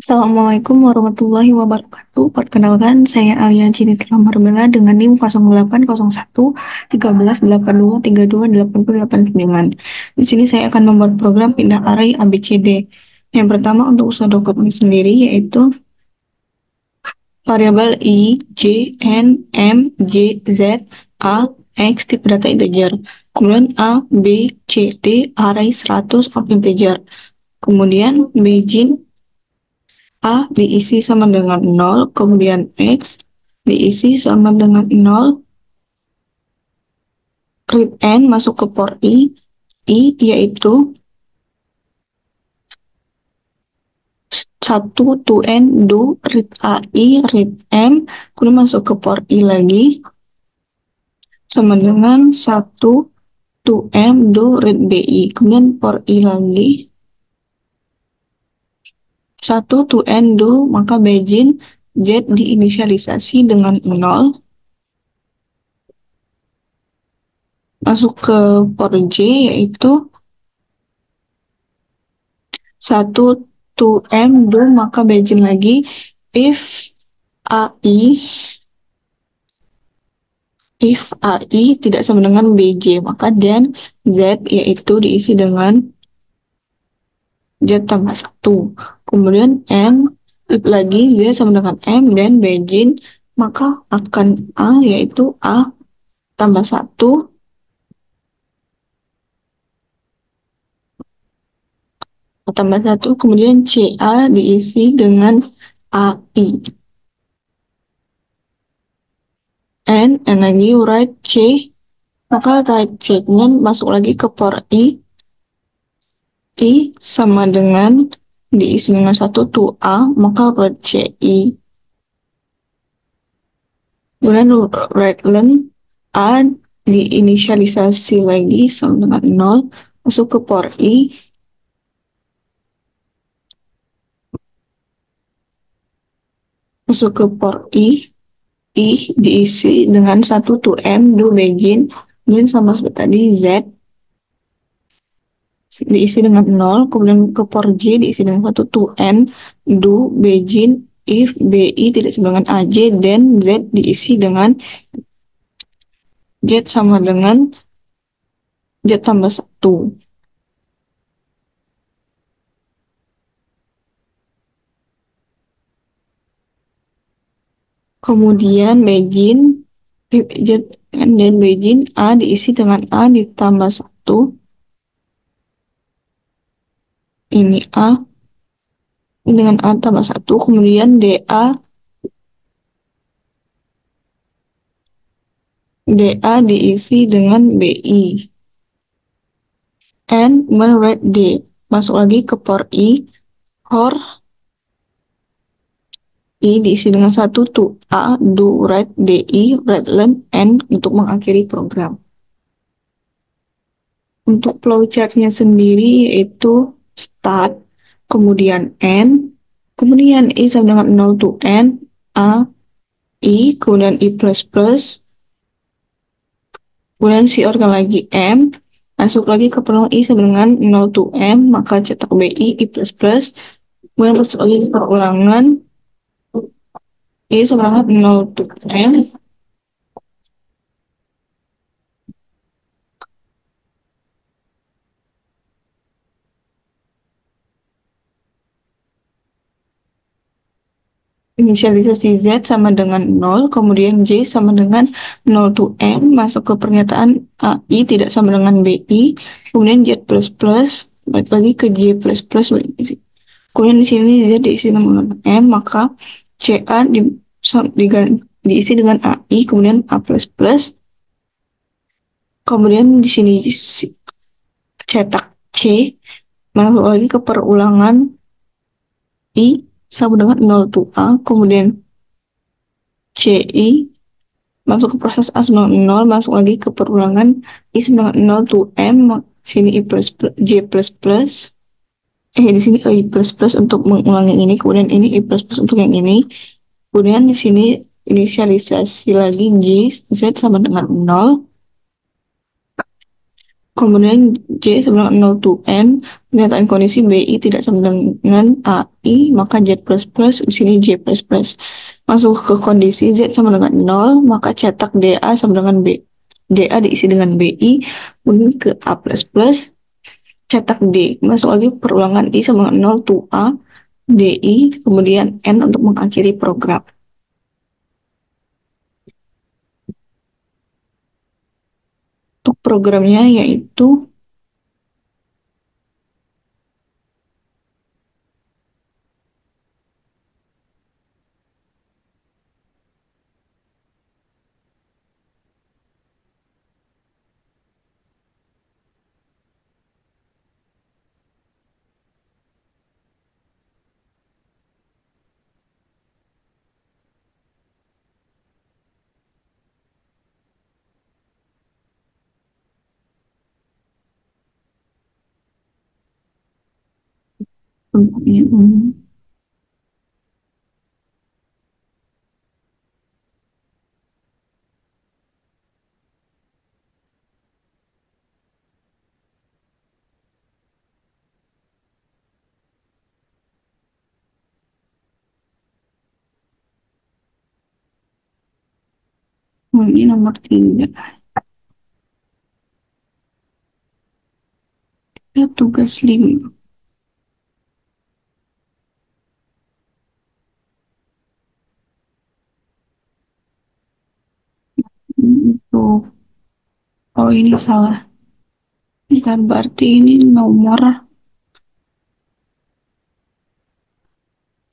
Assalamualaikum warahmatullahi wabarakatuh. Perkenalkan, saya Alia Cinitra Marbella dengan NIM 0801 13 82 32 80 89. Di sini saya akan membuat program pindah array ABCD. Yang pertama untuk usaha dokumen sendiri yaitu variabel I, J, N, M, J, Z, A, X tipe data integer. Kemudian A, B, C, D array 100 of integer. Kemudian begin A diisi sama dengan 0, kemudian X diisi sama dengan 0, read N masuk ke for I yaitu 1 to N do, read AI, read M, kemudian masuk ke for I lagi, sama dengan 1 to M do, read BI, kemudian for I lagi, 1 to N do, maka begin Z diinisialisasi dengan 0, masuk ke for J yaitu 1 to M do, maka begin lagi if AI tidak sama dengan BJ, maka then Z yaitu diisi dengan Z tambah 1. Kemudian N if lagi Z sama dengan M, then begin, maka akan A yaitu A tambah 1 tambah 1, kemudian CA diisi dengan AI. And lagi write C, maka write C-nya masuk lagi ke for I sama dengan diisi dengan 1 to A, maka write CI. Kemudian write len A diinisialisasi lagi sama dengan 0, masuk ke for I diisi dengan 1 to M do begin, kemudian sama seperti tadi Z diisi dengan 0, kemudian ke for J diisi dengan 1 to N do begin if BI tidak sama dengan AJ, then Z diisi dengan Z sama dengan Z tambah 1. Kemudian begin Z dan begin A diisi dengan A ditambah 1. Ini A dengan A tambah 1, kemudian DA diisi dengan BI. And kemudian write D, masuk lagi ke for I diisi dengan 1 to A do write DI, write len N untuk mengakhiri program. Untuk flowchartnya sendiri yaitu start, kemudian N, kemudian I sama dengan 0 to N, A, I, kemudian I++, kemudian si organ lagi M, masuk lagi ke perulangan I sama dengan 0 to M, maka cetak BI, I++, kemudian masuk lagi ke perulangan I sama dengan 0 to M, inisialisasi Z sama dengan 0, kemudian J sama dengan 0 to M, masuk ke pernyataan AI tidak sama dengan BI, kemudian Z++, balik lagi ke J++, kemudian di sini Z diisi dengan M, maka CA diisi dengan AI, kemudian A++, kemudian di sini cetak C, masuk lagi ke perulangan I sama dengan 0 to A, kemudian CI, masuk ke proses A sama dengan 0, masuk lagi ke perulangan I sama dengan 0 to M, sini J++, di sini I++ untuk mengulangi ini, kemudian ini I++ untuk yang ini, kemudian di sini inisialisasi lagi Z sama dengan 0, Kemudian J sama dengan 0 to N, pernyataan kondisi BI tidak sama dengan AI, maka Z++, di sini J++. Masuk ke kondisi Z sama dengan 0, maka cetak DA sama dengan B. DA diisi dengan BI, kemudian ke A++, cetak D. Masuk lagi perulangan I sama dengan 0 to A, DI, kemudian N untuk mengakhiri program. Untuk programnya yaitu ini nomor 3. Ya, tugas 5. Untuk, oh ini salah. Bukan, berarti ini nomor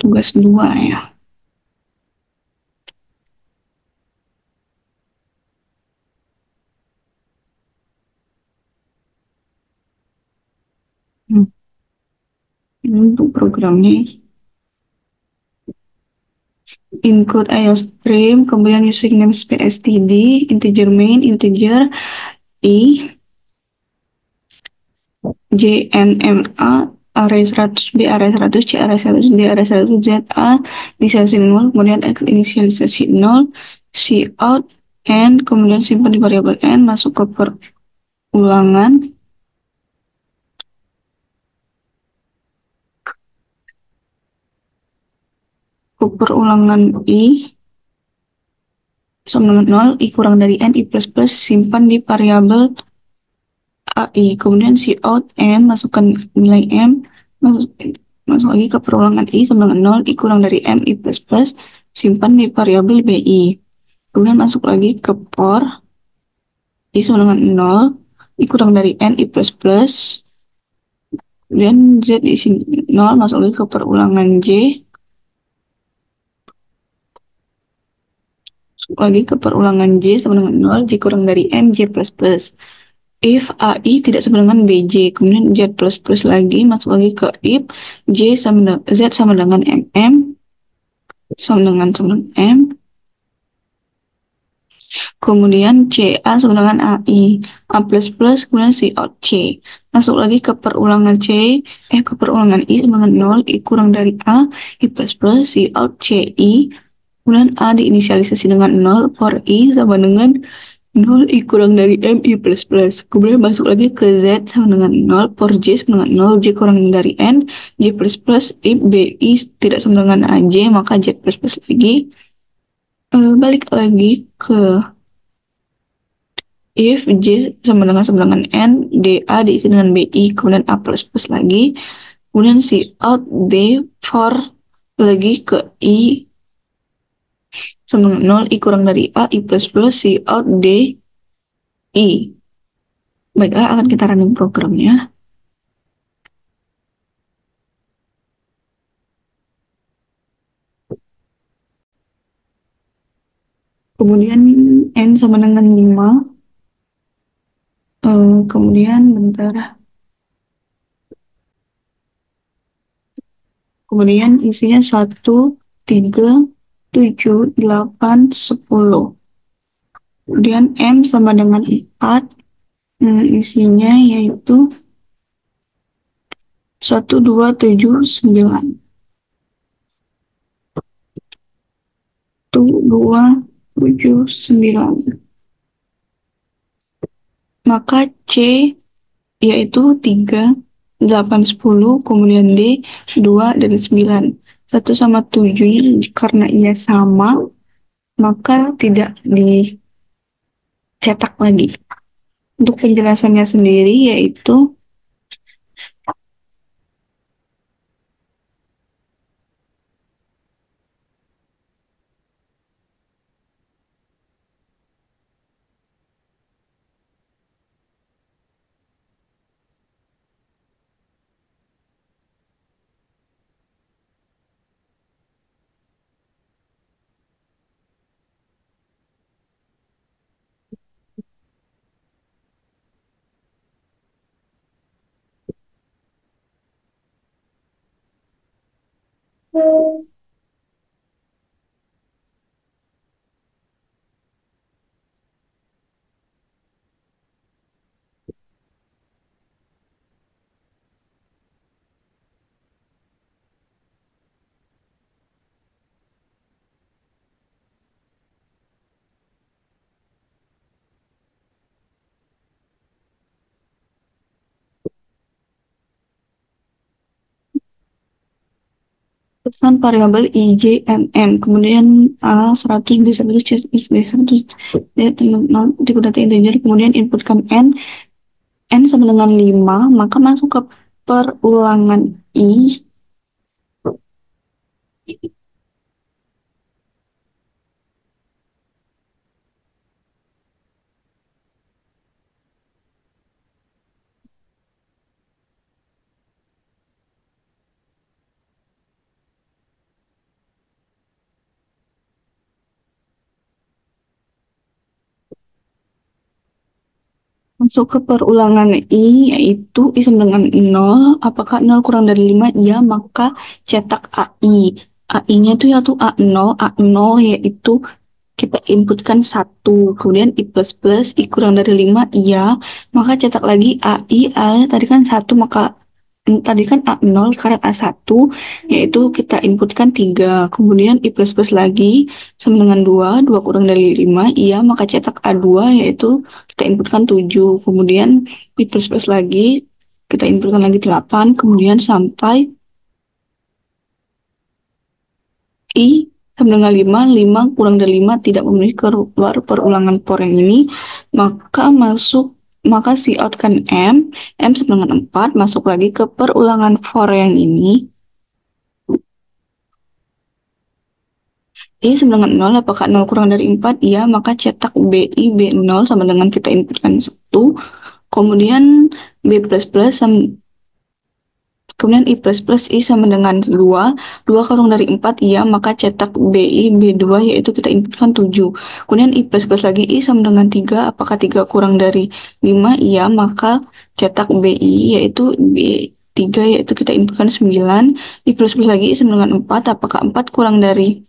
tugas 2 ya. Ini untuk programnya. Include IOStream, kemudian using namespace std, integer main, integer I, JNMA, array 100, B array 100, C array 100, D array 100, ZA, inisialisasi 0, kemudian X inisialisasi 0, C out, N, kemudian simpan di variabel N, masuk ke perulangan, I, sama dengan 0, I kurang dari N, I++, simpan di variabel AI, kemudian C out M, masukkan nilai M, masuk lagi ke perulangan I sama dengan 0, I kurang dari M, I++, simpan di variabel BI. Kemudian masuk lagi ke for, I sama dengan 0, I kurang dari N, I++, kemudian Z diisi 0, masuk lagi ke perulangan J, masuk lagi ke perulangan J sama dengan 0, J kurang dari M, J++. If AI tidak sama dengan BJ, kemudian Z++ lagi, masuk lagi ke if Z sama dengan MM, sama dengan M, kemudian CA sama dengan AI, A++, kemudian C out C. Masuk lagi ke perulangan ke perulangan I sama dengan 0, I kurang dari A, I++, C out CI, kemudian A diinisialisasi dengan 0, for I sama dengan 0, I kurang dari M, I++. Kemudian masuk lagi ke Z sama dengan 0, for J sama dengan 0, J kurang dari N, J++, if BI tidak sama dengan AJ, maka Z++ lagi. Balik lagi ke if J sama dengan N, DA diisi dengan BI, kemudian A++ lagi, kemudian C out D for lagi ke I sama dengan 0, I kurang dari A, I++, C out D, I. Baiklah, akan kita running programnya. Kemudian N sama dengan 5. Kemudian bentar. Kemudian isinya 1, 3, 7, 8, 10. Kemudian M sama dengan 4. Isinya yaitu 1, 2, 7, 9. 1, 2, 7, 9. Maka C yaitu 3, 8, 10, kemudian D, 2, dan 9. 1 sama 7 karena ia sama, maka tidak dicetak lagi. Untuk penjelasannya sendiri yaitu pesan variabel I, J, N, M, kemudian A 100, B 100, C 100, D 0, tipe data integer, kemudian inputkan N sama dengan 5, maka masuk ke perulangan I, masuk ke perulangan I, yaitu I sama dengan 0, apakah 0 kurang dari 5? Iya, maka cetak AI. AI-nya itu yaitu A0, A0 yaitu kita inputkan 1, kemudian I plus plus, I kurang dari 5, iya, maka cetak lagi AI, A tadi kan 1, maka tadi kan A0, sekarang A1, yaitu kita inputkan 3, kemudian I plus plus lagi, sama dengan 2, 2 kurang dari 5, iya, maka cetak A2, yaitu kita inputkan 7, kemudian I plus plus lagi, kita inputkan lagi 8, kemudian sampai I sama dengan 5, 5 kurang dari 5 tidak memenuhi keluar perulangan for yang ini, maka cout kan M sama dengan 4, masuk lagi ke perulangan for yang ini, I sama dengan 0, apakah 0 kurang dari 4? Iya, maka cetak BI, B0 sama dengan kita inputkan 1, kemudian B plus plus kemudian I plus plus I sama dengan 2, 2 kurang dari 4, iya, maka cetak BI, B2, yaitu kita inputkan 7. Kemudian I plus plus lagi I sama dengan 3, apakah 3 kurang dari 5, iya, maka cetak BI, yaitu B3, yaitu kita inputkan 9. I plus plus lagi I sama dengan 4, apakah 4 kurang dari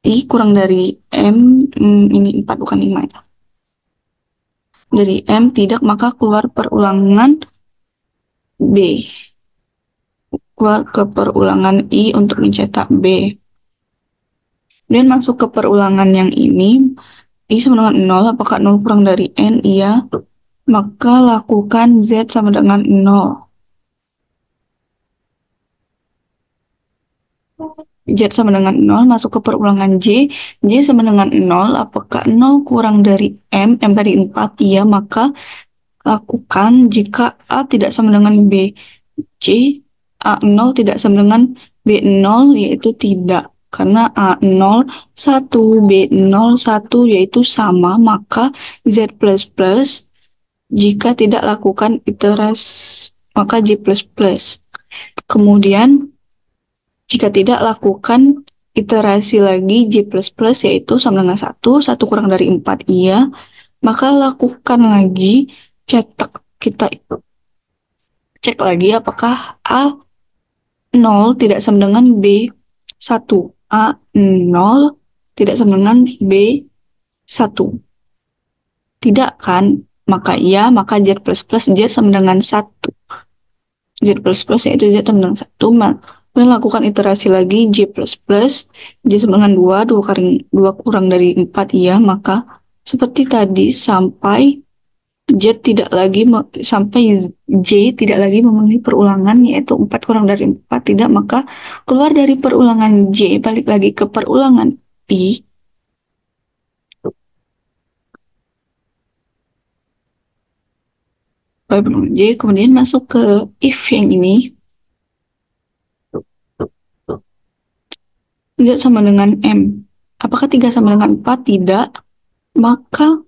I kurang dari M, ini 4 bukan 5 ya. Dari M tidak, maka keluar perulangan B. Keluar ke perulangan I untuk mencetak B. Kemudian masuk ke perulangan yang ini, I sama dengan 0, apakah 0 kurang dari N? Iya, maka lakukan Z sama dengan 0. Z sama dengan 0, masuk ke perulangan J sama dengan 0, apakah 0 kurang dari M tadi 4? Iya, maka lakukan jika A tidak sama dengan B, C, A0 tidak sama dengan B0, yaitu tidak. Karena A0 1, B0 1, yaitu sama, maka Z++, jika tidak lakukan iterasi, maka J++. Kemudian, jika tidak lakukan iterasi lagi J++, yaitu sama dengan 1, 1 kurang dari 4, iya, maka lakukan lagi cetak, kita cek lagi apakah A0 tidak sama dengan B1, A0 tidak sama dengan B1, tidak kan, maka iya, maka Z++ Z sama dengan 1, Z++ yaitu Z sama dengan 1, kemudian lakukan iterasi lagi J++, J sama dengan 2, 2 kurang dari 4, iya, maka seperti tadi sampai sampai J tidak lagi memenuhi perulangan, yaitu 4 kurang dari 4 tidak, maka keluar dari perulangan J, balik lagi ke perulangan I, perulangan J, kemudian masuk ke if yang ini, tidak sama dengan M. Apakah 3 sama dengan 4? Tidak. Maka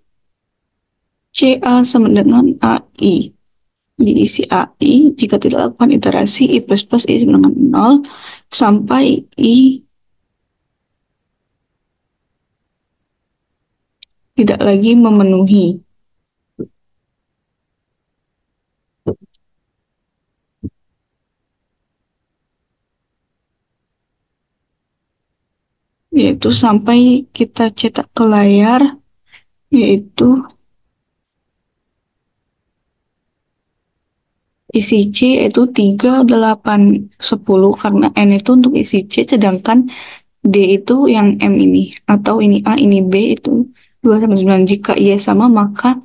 CA sama dengan AI. Diisi AI, jika tidak lakukan iterasi, I plus plus I sama dengan 0, sampai I tidak lagi memenuhi. Yaitu sampai kita cetak ke layar, yaitu isi C itu 3, 8, 10, karena N itu untuk isi C, sedangkan D itu yang M ini, atau ini A, ini B, itu 2 sampai 9. Jika iya sama, maka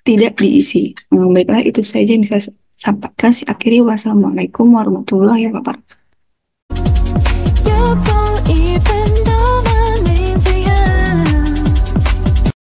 tidak diisi. Baiklah, itu saja yang bisa saya sampaikan. Akhiri, wassalamualaikum warahmatullahi wabarakatuh.